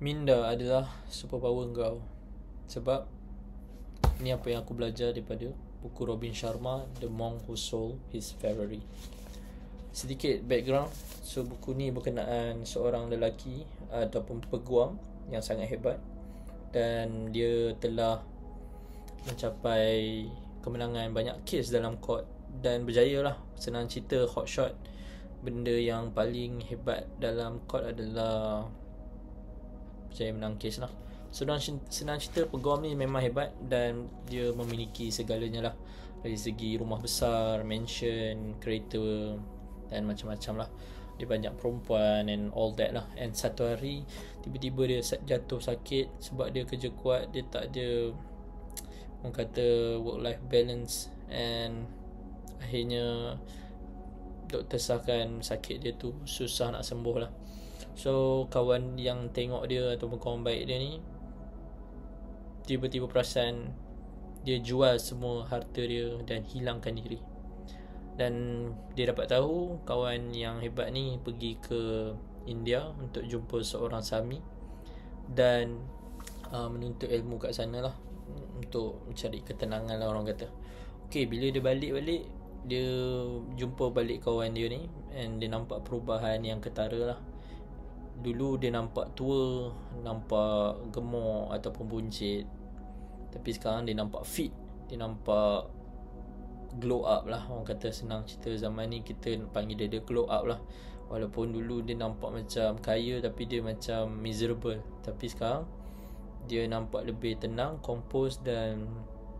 Minda adalah superpower kau. Sebab ni apa yang aku belajar daripada buku Robin Sharma, The Monk Who Sold His Ferrari. Sedikit background. So buku ni berkenaan seorang lelaki ataupun peguam yang sangat hebat, dan dia telah mencapai kemenangan banyak kes dalam court dan berjaya lah. Senang cerita, hotshot, benda yang paling hebat dalam court adalah berjaya menang kes lah. Senang cerita, peguam ni memang hebat dan dia memiliki segalanya lah, dari segi rumah besar, mansion, kereta dan macam-macam lah. Dia banyak perempuan and all that lah. And satu hari tiba-tiba dia jatuh sakit sebab dia kerja kuat. Dia tak ada, orang kata, work-life balance, and akhirnya doktor sahkan sakit dia tu susah nak sembuh lah. So kawan yang tengok dia ataupun kawan baik dia ni tiba-tiba perasan dia jual semua harta dia dan hilangkan diri. Dan dia dapat tahu kawan yang hebat ni pergi ke India untuk jumpa seorang Sami dan menuntut ilmu kat sana lah, untuk mencari ketenangan lah, orang kata. Okay, bila dia balik, dia jumpa balik kawan dia ni, and dia nampak perubahan yang ketara lah. Dulu dia nampak tua, nampak gemuk ataupun buncit, tapi sekarang dia nampak fit, dia nampak glow up lah, orang kata. Senang cerita, zaman ni kita panggil dia glow up lah. Walaupun dulu dia nampak macam kaya tapi dia macam miserable, tapi sekarang dia nampak lebih tenang, kompos dan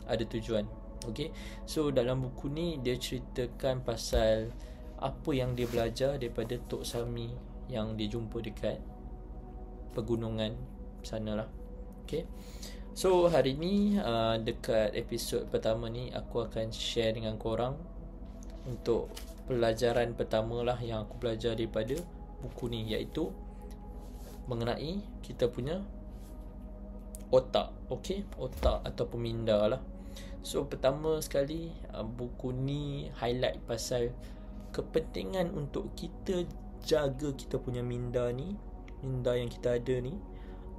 ada tujuan. Okay, so dalam buku ni dia ceritakan pasal apa yang dia belajar daripada Tok Sami yang dia jumpa dekat pegunungan sana lah. Okay, so hari ni dekat episod pertama ni aku akan share dengan korang untuk pelajaran pertama lah yang aku belajar daripada buku ni, iaitu mengenai kita punya otak. Okay, otak ataupun minda lah. So pertama sekali, buku ni highlight pasal kepentingan untuk kita jaga kita punya minda ni, minda yang kita ada ni,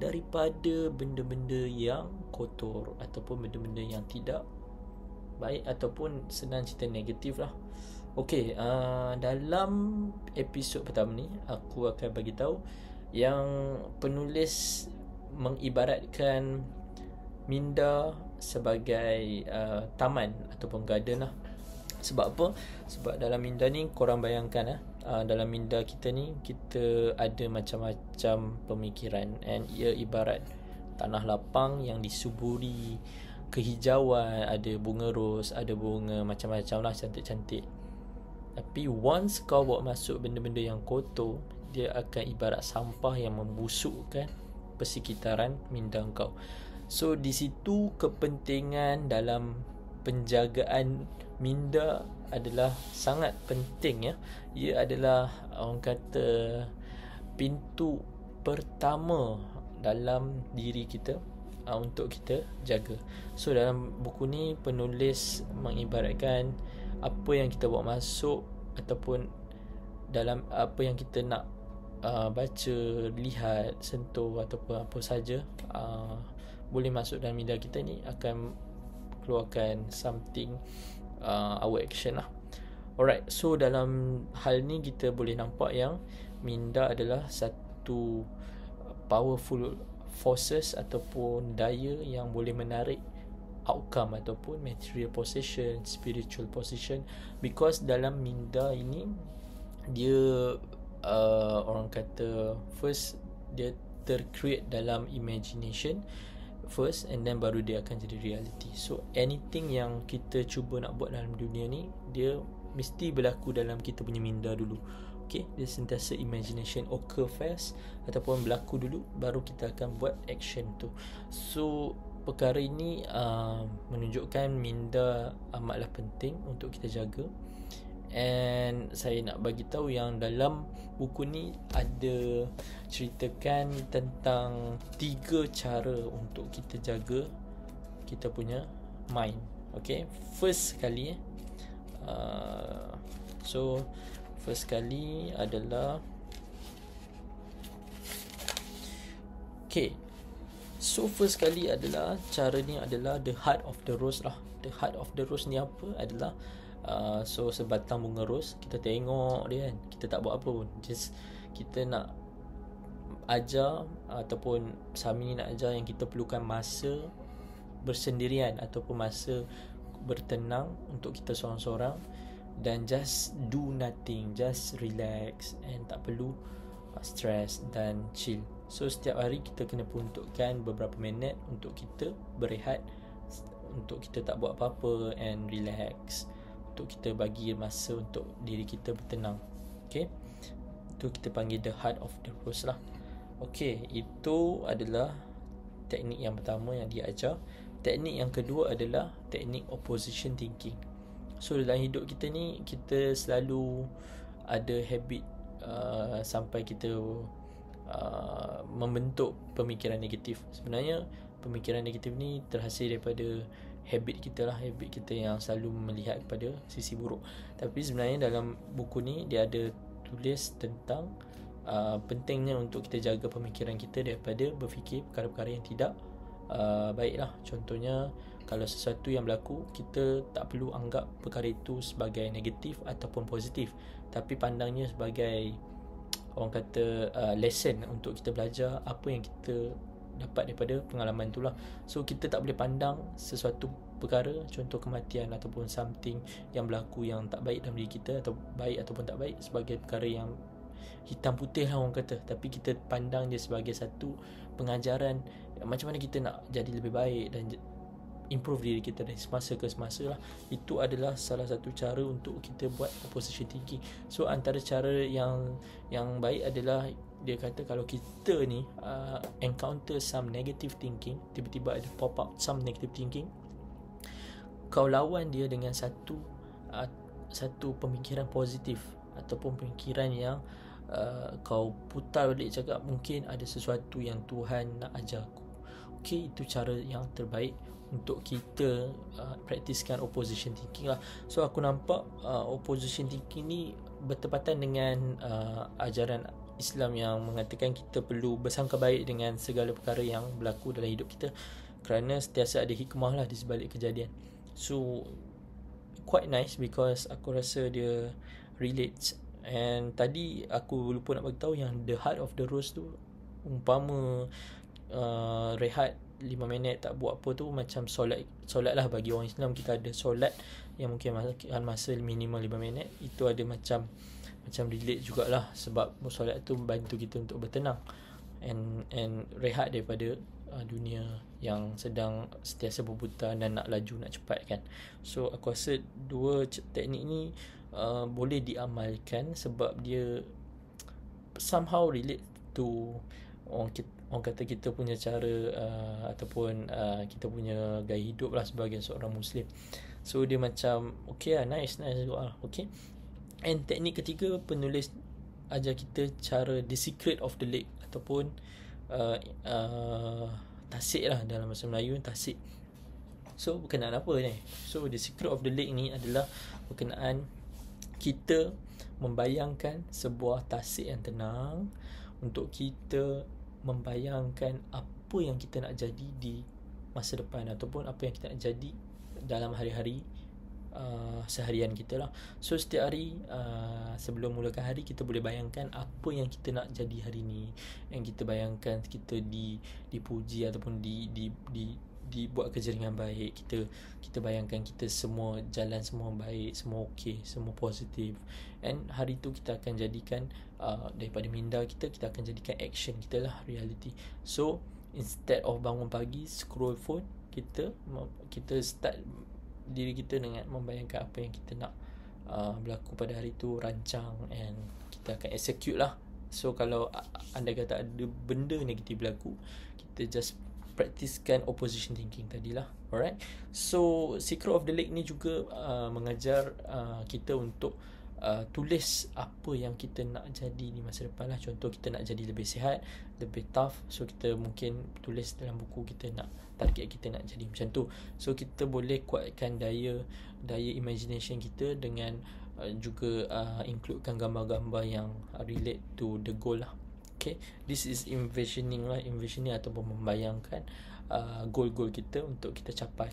daripada benda-benda yang kotor ataupun benda-benda yang tidak baik ataupun senang cerita negatif lah. Okay, dalam episod pertama ni aku akan bagi tahu yang penulis mengibaratkan minda sebagai taman ataupun garden lah. Sebab apa? Sebab dalam minda ni, korang bayangkan dalam minda kita ni, kita ada macam-macam pemikiran, and ia ibarat tanah lapang yang disuburi kehijauan. Ada bunga ros, ada bunga macam-macam lah, cantik-cantik. Tapi once kau bawa masuk benda-benda yang kotor, dia akan ibarat sampah yang membusukkan persekitaran minda kau. So di situ kepentingan dalam penjagaan minda adalah sangat penting ya. Ia adalah, orang kata, pintu pertama dalam diri kita untuk kita jaga. So dalam buku ni penulis mengibaratkan apa yang kita bawa masuk ataupun dalam apa yang kita nak baca, lihat, sentuh ataupun apa saja boleh masuk dalam minda kita ni akan keluarkan something, our action lah. Alright, so dalam hal ni kita boleh nampak yang minda adalah satu powerful forces ataupun daya yang boleh menarik outcome ataupun material possession, spiritual possession. Because dalam minda ini dia orang kata first dia tercreate dalam imagination first, and then baru dia akan jadi reality. So anything yang kita cuba nak buat dalam dunia ni, dia mesti berlaku dalam kita punya minda dulu. Okay, dia sentiasa imagination occur first ataupun berlaku dulu, baru kita akan buat action tu. So perkara ini menunjukkan minda amatlah penting untuk kita jaga. And saya nak bagi tahu yang dalam buku ni ada ceritakan tentang 3 cara untuk kita jaga kita punya mind. Okay, first sekali first kali adalah Okay, so first kali adalah cara ni adalah the heart of the rose lah. The heart of the rose ni apa adalah so sebatang bunga ros, kita tengok dia kan, kita tak buat apa pun, just kita nak ajar ataupun Sami ni nak ajar yang kita perlukan masa bersendirian ataupun masa bertenang untuk kita seorang-seorang, dan just do nothing, just relax and tak perlu stress dan chill. So setiap hari kita kena peruntukkan beberapa minit untuk kita berehat, untuk kita tak buat apa-apa and relax, untuk kita bagi masa untuk diri kita bertenang. Okay, itu kita panggil the heart of the rose lah. Okay, itu adalah teknik yang pertama yang dia ajar. Teknik yang kedua adalah teknik opposition thinking. So dalam hidup kita ni, kita selalu ada habit sampai kita membentuk pemikiran negatif. Sebenarnya pemikiran negatif ni terhasil daripada habit kita lah, habit kita yang selalu melihat kepada sisi buruk. Tapi sebenarnya dalam buku ni dia ada tulis tentang pentingnya untuk kita jaga pemikiran kita daripada berfikir perkara-perkara yang tidak baik lah. Contohnya, kalau sesuatu yang berlaku, kita tak perlu anggap perkara itu sebagai negatif ataupun positif, tapi pandangnya sebagai, orang kata, lesson untuk kita belajar apa yang kita dapat daripada pengalaman tu lah. So kita tak boleh pandang sesuatu perkara, contoh kematian ataupun something yang berlaku yang tak baik dalam diri kita, atau baik ataupun tak baik, sebagai perkara yang hitam putih lah orang kata. Tapi kita pandang dia sebagai satu pengajaran macam mana kita nak jadi lebih baik dan improve diri kita dari semasa ke semasa lah. Itu adalah salah satu cara untuk kita buat opposition thinking. So antara cara yang baik adalah, dia kata kalau kita ni encounter some negative thinking, tiba-tiba ada pop up some negative thinking, kau lawan dia dengan satu pemikiran positif ataupun pemikiran yang kau putar balik, cakap mungkin ada sesuatu yang Tuhan nak ajar aku. Okay, itu cara yang terbaik untuk kita praktiskan opposition thinking lah. So aku nampak opposition thinking ni bertepatan dengan ajaran Islam yang mengatakan kita perlu bersangka baik dengan segala perkara yang berlaku dalam hidup kita, kerana sentiasa ada hikmah lah di sebalik kejadian. So quite nice because aku rasa dia relates. And tadi aku lupa nak beritahu yang the heart of the rose tu, umpama rehat 5 minit tak buat apa tu macam solat lah. Bagi orang Islam, kita ada solat yang mungkin makan masa minimal 5 minit. Itu ada macam relate jugalah, sebab solat tu membantu kita untuk bertenang and rehat daripada dunia yang sedang sentiasa berputar dan nak laju, nak cepat kan. So aku rasa dua teknik ni boleh diamalkan sebab dia somehow relate to orang kata kita punya cara ataupun kita punya gaya hidup lah sebagai seorang Muslim. So dia macam okay lah, nice juga lah. Okay. And teknik ketiga, penulis ajar kita cara the secret of the lake ataupun tasik lah, dalam bahasa Melayu tasik. So berkenaan apa ni? So the secret of the lake ni adalah berkenaan kita membayangkan sebuah tasik yang tenang untuk kita membayangkan apa yang kita nak jadi di masa depan, ataupun apa yang kita nak jadi dalam hari-hari seharian kita lah. So setiap hari sebelum mulakan hari, kita boleh bayangkan apa yang kita nak jadi hari ni, yang kita bayangkan kita dipuji ataupun dibuat kerja dengan baik. Kita bayangkan kita semua jalan, semua baik, semua okey, semua positif. And hari tu kita akan jadikan daripada minda kita akan jadikan action kita lah, reality. So instead of bangun pagi scroll phone, kita start diri kita dengan membayangkan apa yang kita nak berlaku pada hari tu, rancang, and kita akan execute lah. So kalau anda kata ada benda negatif berlaku, kita just praktiskan opposition thinking tadilah. Alright. So Secret of the Lake ni juga mengajar kita untuk tulis apa yang kita nak jadi di masa depan lah. Contoh kita nak jadi lebih sihat, lebih tough, so kita mungkin tulis dalam buku kita nak target kita nak jadi macam tu. So kita boleh kuatkan daya imagination kita dengan juga includekan gambar-gambar yang relate to the goal lah. Okay, this is envisioning lah, envisioning ataupun membayangkan goal-goal kita untuk kita capai.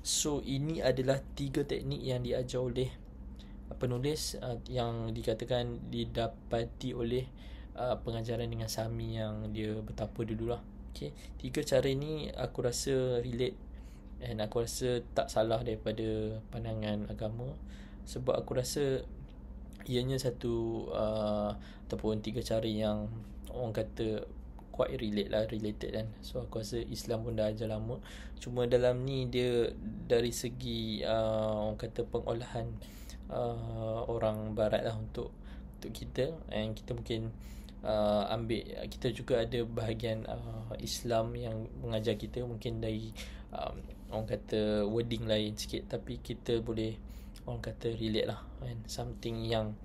So ini adalah 3 teknik yang diajar oleh penulis yang dikatakan didapati oleh pengajaran dengan Sami yang dia bertapa dululah. Okay, 3 cara ini aku rasa relate and aku rasa tak salah daripada pandangan agama, sebab aku rasa ianya satu ataupun 3 cara yang orang kata quite related kan. So aku rasa Islam pun dah ajar lama, cuma dalam ni dia dari segi orang kata pengolahan orang barat lah untuk kita, and kita mungkin ambil, kita juga ada bahagian Islam yang mengajar kita mungkin dari orang kata wording lain sikit, tapi kita boleh orang kata relate lah, kan, something yang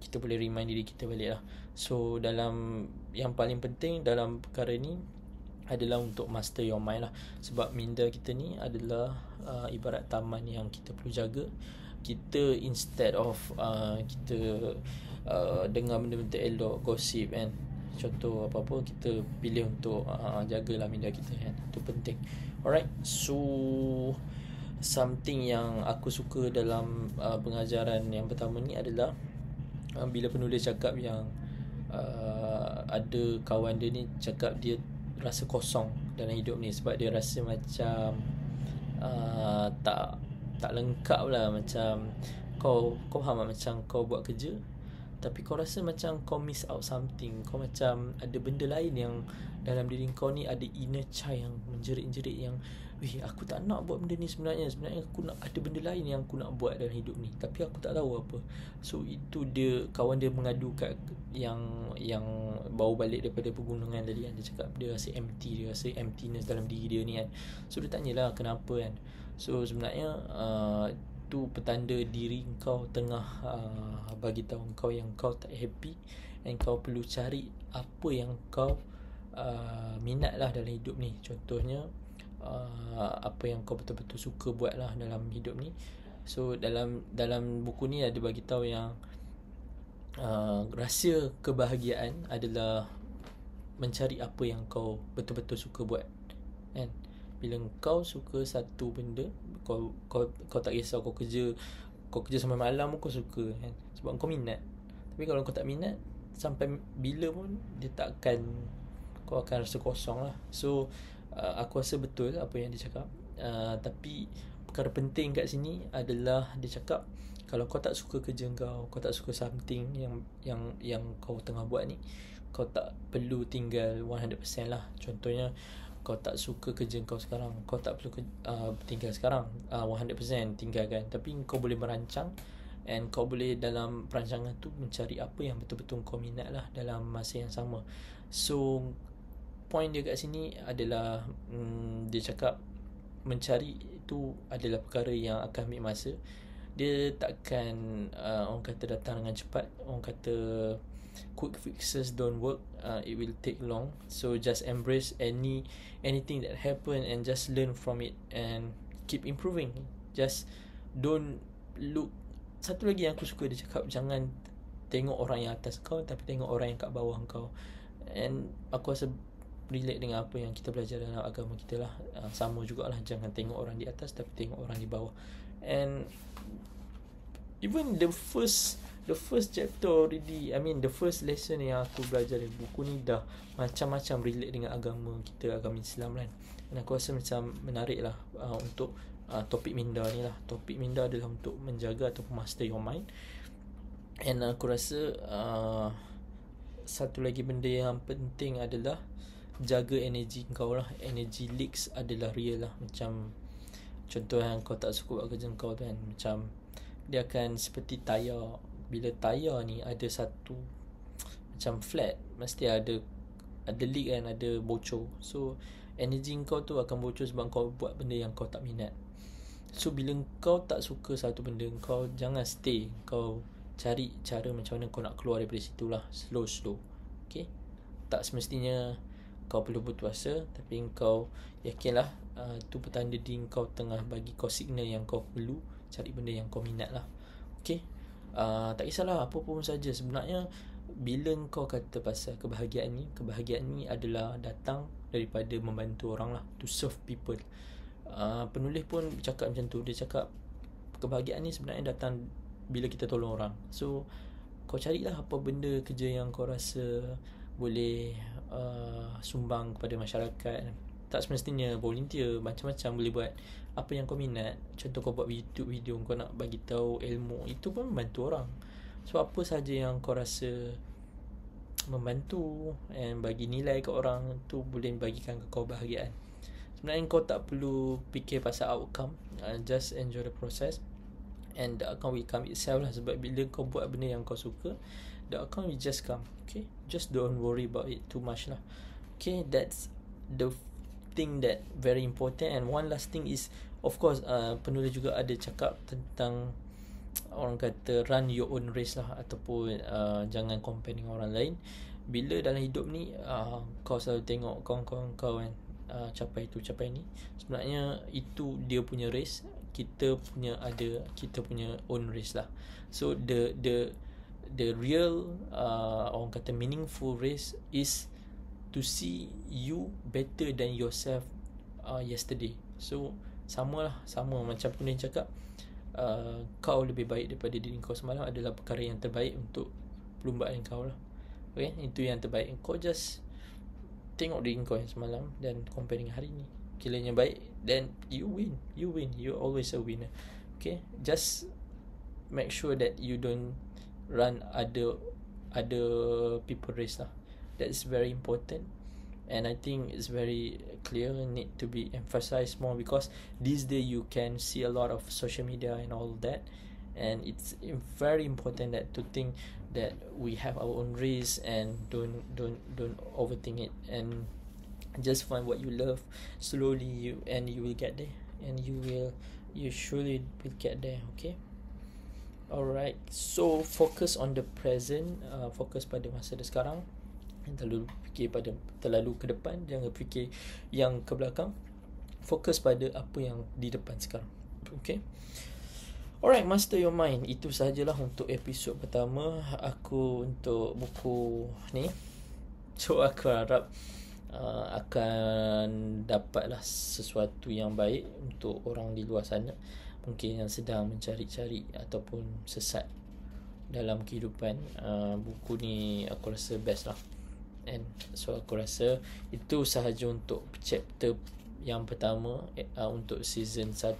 kita boleh remind diri kita balik lah. So dalam yang paling penting dalam perkara ni adalah untuk master your mind lah, sebab minda kita ni adalah ibarat taman yang kita perlu jaga. Kita instead of kita dengar benda-benda elok, gosip kan, contoh apa-apa, kita pilih untuk jagalah minda kita kan, itu penting. Alright, so something yang aku suka dalam pengajaran yang pertama ni adalah bila penulis cakap yang ada kawan dia ni cakap dia rasa kosong dalam hidup ni, sebab dia rasa macam tak lengkap lah. Macam kau faham tak, macam kau buat kerja tapi kau rasa macam kau miss out something. Kau macam ada benda lain yang dalam diri kau ni, ada inner child yang menjerit-jerit yang, aku tak nak buat benda ni sebenarnya aku nak, ada benda lain yang aku nak buat dalam hidup ni, tapi aku tak tahu apa. So itu dia, kawan dia mengadu kat yang baru balik daripada pegunungan tadi kan. Dia cakap dia rasa empty, dia rasa emptiness dalam diri dia ni kan. So dia tanyalah kenapa kan. So sebenarnya tu petanda diri kau tengah bagi tahu kau yang kau tak happy, and kau perlu cari apa yang kau minat lah dalam hidup ni. Contohnya apa yang kau betul-betul suka buat lah dalam hidup ni. So dalam buku ni ada bagi tahu yang rahsia kebahagiaan adalah mencari apa yang kau betul-betul suka buat kan. Bila kau suka satu benda, kau tak kisah kau kerja sampai malam pun kau suka kan, sebab kau minat. Tapi kalau kau tak minat, sampai bila pun kau akan rasa kosong lah. So aku rasa betul apa yang dia cakap. Tapi perkara penting kat sini adalah dia cakap kalau kau tak suka kerja kau tak suka something yang kau tengah buat ni, kau tak perlu tinggal 100% lah. Contohnya kau tak suka kerja kau sekarang, kau tak perlu tinggal sekarang 100% tinggalkan. Tapi kau boleh merancang, and kau boleh dalam perancangan tu mencari apa yang betul-betul kau minat lah dalam masa yang sama. So point dia kat sini adalah dia cakap mencari itu adalah perkara yang akan ambil masa. Dia takkan orang kata datang dengan cepat. Orang kata quick fixes don't work, it will take long. So just embrace anything that happen and just learn from it and keep improving. Just don't look. Satu lagi yang aku suka dia cakap, jangan tengok orang yang atas kau, tapi tengok orang yang kat bawah kau. And aku rasa relate dengan apa yang kita belajar dalam agama kita lah. Sama jugalah, jangan tengok orang di atas tapi tengok orang di bawah. And even the first chapter already, the first lesson yang aku belajar dari buku ni dah macam-macam relate dengan agama kita, agama Islam kan. Dan aku rasa macam menarik lah untuk topik minda ni lah. Topik minda adalah untuk menjaga ataupun master your mind. And aku rasa satu lagi benda yang penting adalah jaga energi kau lah. Energy leaks adalah real lah. Macam contoh yang kau tak suka buat kerja kau tu kan, macam dia akan seperti tayar. Bila tayar ni ada satu macam flat, mesti ada leak kan, ada bocor. So energi kau tu akan bocor sebab kau buat benda yang kau tak minat. So bila kau tak suka satu benda, kau jangan stay. Kau cari cara macam mana kau nak keluar daripada situ lah. Slow. Okay, tak semestinya kau perlu putus asa, tapi kau yakinlah tu petanda diri kau tengah bagi kau signal yang kau perlu cari benda yang kau minat lah. Okay, tak kisahlah apa pun saja. Sebenarnya bila kau kata pasal kebahagiaan ni adalah datang daripada membantu orang lah, to serve people. Penulis pun cakap macam tu. Dia cakap kebahagiaan ni sebenarnya datang bila kita tolong orang. So kau carilah apa benda kerja yang kau rasa boleh sumbang kepada masyarakat. Tak semestinya volunteer, macam-macam boleh buat. Apa yang kau minat, contoh kau buat YouTube video, kau nak bagi tahu ilmu, itu pun membantu orang. So apa saja yang kau rasa membantu and bagi nilai ke orang, tu boleh bagikan kau kebahagiaan. Sebenarnya kau tak perlu fikir pasal outcome, just enjoy the process and the outcome will come itself lah. Sebab bila kau buat benda yang kau suka, the outcome will just come. Okay, just don't worry about it too much lah. Okay, that's the thing that very important. And one last thing is, of course, penulis juga ada cakap tentang, orang kata, run your own race lah, ataupun jangan compare dengan orang lain. Bila dalam hidup ni kau selalu tengok kawan-kawan kau kan capai tu, capai ni, sebenarnya itu dia punya race. Kita punya own race lah. So the real orang kata meaningful race is to see you better than yourself yesterday. So sama macam pun dia cakap, kau lebih baik daripada diri kau semalam adalah perkara yang terbaik untuk perlumbaan kau lah. Okay, itu yang terbaik. Kau just tengok diri kau yang semalam dan compare dengan hari ni. Kiranya baik, then you win. You always a winner. Okay, just make sure that you don't run other people race lah. That's very important, and I think it's very clear, need to be emphasized more, because these days you can see a lot of social media and all that, and it's very important that to think that we have our own race and don't overthink it, and just find what you love. Slowly you will get there, and you surely will get there. Okay, alright, so focus on the present, fokus pada masa dia sekarang. Terlalu ke depan, jangan fikir yang ke belakang. Fokus pada apa yang di depan sekarang. Okay, alright, master your mind. Itu sahajalah untuk episod pertama aku untuk buku ni. So aku harap akan dapatlah sesuatu yang baik untuk orang di luar sana, mungkin yang sedang mencari-cari ataupun sesat dalam kehidupan. Buku ni aku rasa best lah. And so aku rasa itu sahaja untuk chapter yang pertama untuk season 1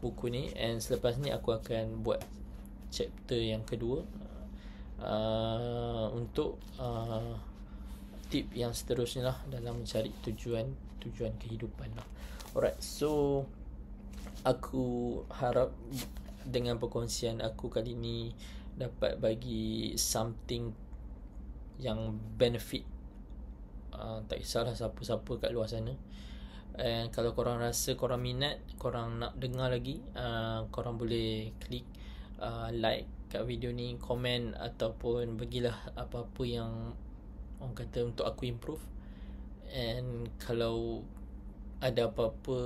buku ni. And selepas ni aku akan buat chapter yang kedua untuk tip yang seterusnya lah dalam mencari tujuan kehidupan lah. Alright, so aku harap dengan perkongsian aku kali ni dapat bagi something yang benefit. Tak kisahlah siapa-siapa kat luar sana. And kalau korang rasa korang minat, korang nak dengar lagi, korang boleh klik like kat video ni, komen, ataupun bagilah apa-apa yang orang kata untuk aku improve. And kalau ada apa-apa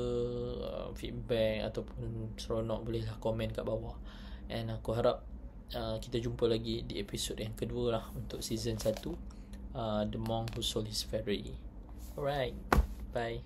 feedback ataupun seronok, bolehlah komen kat bawah. And aku harap kita jumpa lagi di episod yang kedua lah untuk season 1, The Monk Who Sold His Ferrari. Alright, bye.